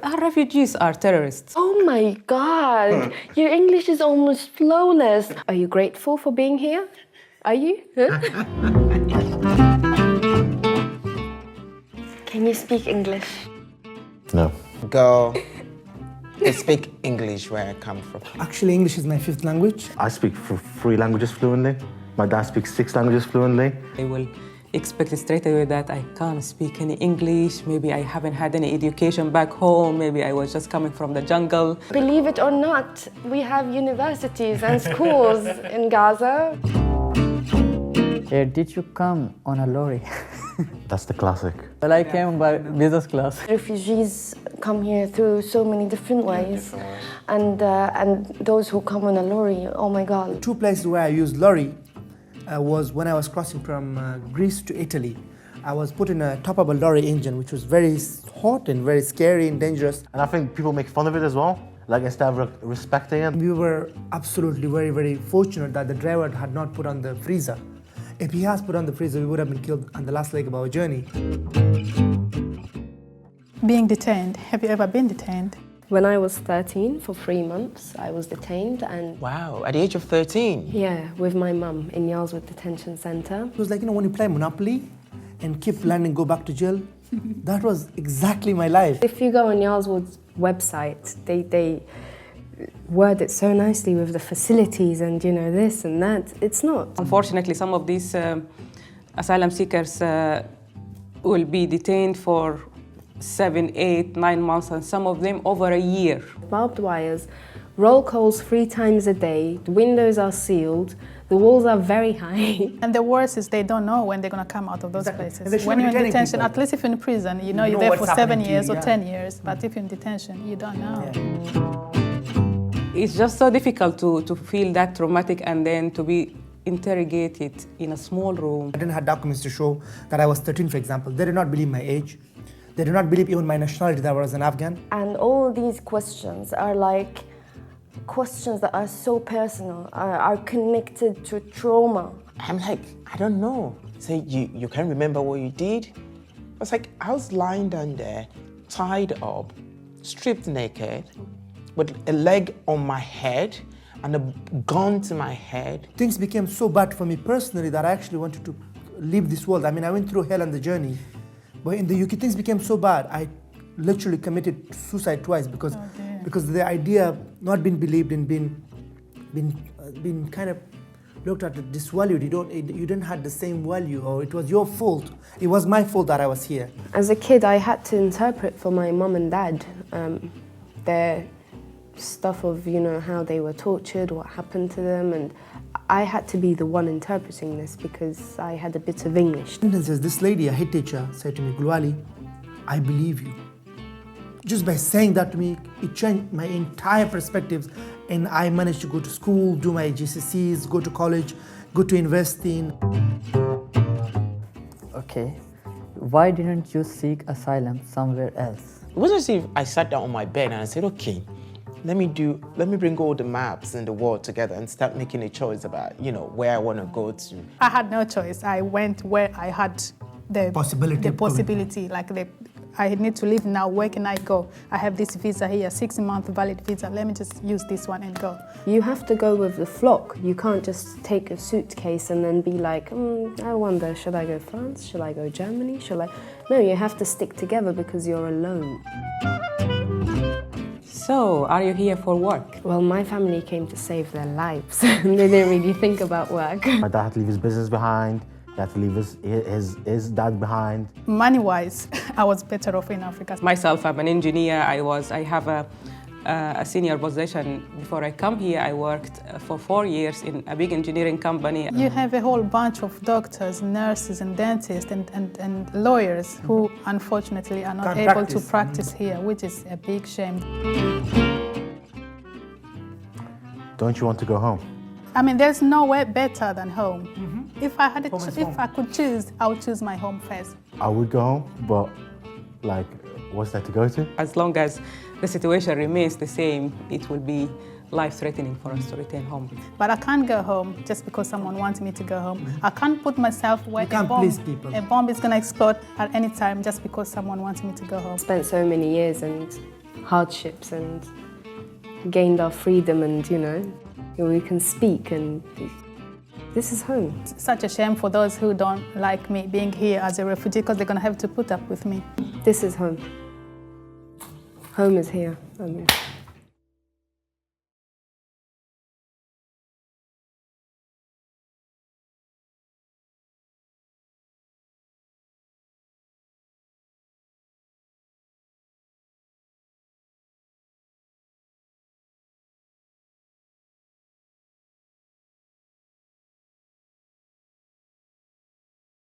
Refugees are terrorists. Oh my God, your English is almost flawless. Are you grateful for being here? Are you? Huh? Can you speak English? No. Girl, I speak English where I come from. Actually, English is my fifth language. I speak 3 languages fluently. My dad speaks 6 languages fluently. They will expect straight away that I can't speak any English. Maybe I haven't had any education back home. Maybe I was just coming from the jungle. Believe it or not, we have universities and schools in Gaza. Did you come on a lorry? That's the classic. Well, I came by business class. Refugees come here through so many different ways. And those who come on a lorry, oh my God. 2 places where I used lorry was when I was crossing from Greece to Italy. I was put in a top of a lorry engine, which was very hot and very scary and dangerous. And I think people make fun of it as well. Like, instead of respecting it. We were absolutely very, very fortunate that the driver had not put on the freezer. If he has put on the freezer, we would have been killed on the last leg of our journey. Being detained. Have you ever been detained? When I was 13, for 3 months, I was detained and... Wow, at the age of 13? Yeah, with my mum in Yarlswood Detention Centre. It was like, when you play Monopoly and keep landing, go back to jail. That was exactly my life. If you go on Yarlswood's website, they word it so nicely with the facilities and, this and that. It's not. Unfortunately, some of these asylum seekers will be detained for 7, 8, 9 months, and some of them over a year. Barbed wires, roll calls 3 times a day, the windows are sealed, the walls are very high. And the worst is they don't know when they're going to come out of those places. When you're in detention, at least if you're in prison, you're there for 7 years or 10 years. But if you're in detention, you don't know. Yeah. It's just so difficult to feel that traumatic and then to be interrogated in a small room. I didn't have documents to show that I was 13, for example. They did not believe my age. They did not believe even my nationality, that I was an Afghan. And all these questions are like questions that are so personal, are connected to trauma. I'm like, I don't know. Say, you can't remember what you did? I was like, I was lying down there, tied up, stripped naked, with a leg on my head and a gun to my head. Things became so bad for me personally that I actually wanted to leave this world. I mean, I went through hell on the journey. But in the UK, things became so bad, I literally committed suicide twice because the idea of not being believed and being kind of looked at, disvalued. You didn't have the same value, or it was your fault. It was my fault that I was here. As a kid, I had to interpret for my mum and dad their stuff of, how they were tortured, what happened to them, and I had to be the one interpreting this because I had a bit of English. This lady, a head teacher, said to me, Gulwali, I believe you. Just by saying that to me, it changed my entire perspectives, and I managed to go to school, do my GCSEs, go to college, go to university. Okay, why didn't you seek asylum somewhere else? It wasn't as if I sat down on my bed and I said, okay, let me bring all the maps in the world together and start making a choice about, where I want to go to. I had no choice. I went where I had the possibility. I need to leave now. Where can I go? I have this visa here, 6-month valid visa. Let me just use this one and go. You have to go with the flock. You can't just take a suitcase and then be like, I wonder, should I go France? Should I go Germany? No, you have to stick together because you're alone. So, are you here for work? Well, my family came to save their lives. They didn't really think about work. My dad had to leave his business behind. He had to leave his dad behind. Money-wise, I was better off in Africa. Myself, I'm an engineer. I have a senior position. Before I come here, I worked for 4 years in a big engineering company. You have a whole bunch of doctors, nurses, and dentists, and lawyers who, unfortunately, are not able to practice here, which is a big shame. Don't you want to go home? I mean, there's nowhere better than home. Mm-hmm. If I could choose, I would choose my home first. I would go home, but what's there to go to? As long as the situation remains the same, it will be life-threatening for us to return home. But I can't go home just because someone wants me to go home. Mm-hmm. I can't put myself where a bomb is going to explode at any time just because someone wants me to go home. I spent so many years and hardships and gained our freedom, and we can speak, and this is home. It's such a shame for those who don't like me being here as a refugee, because they're going to have to put up with me. This is home. Home is here.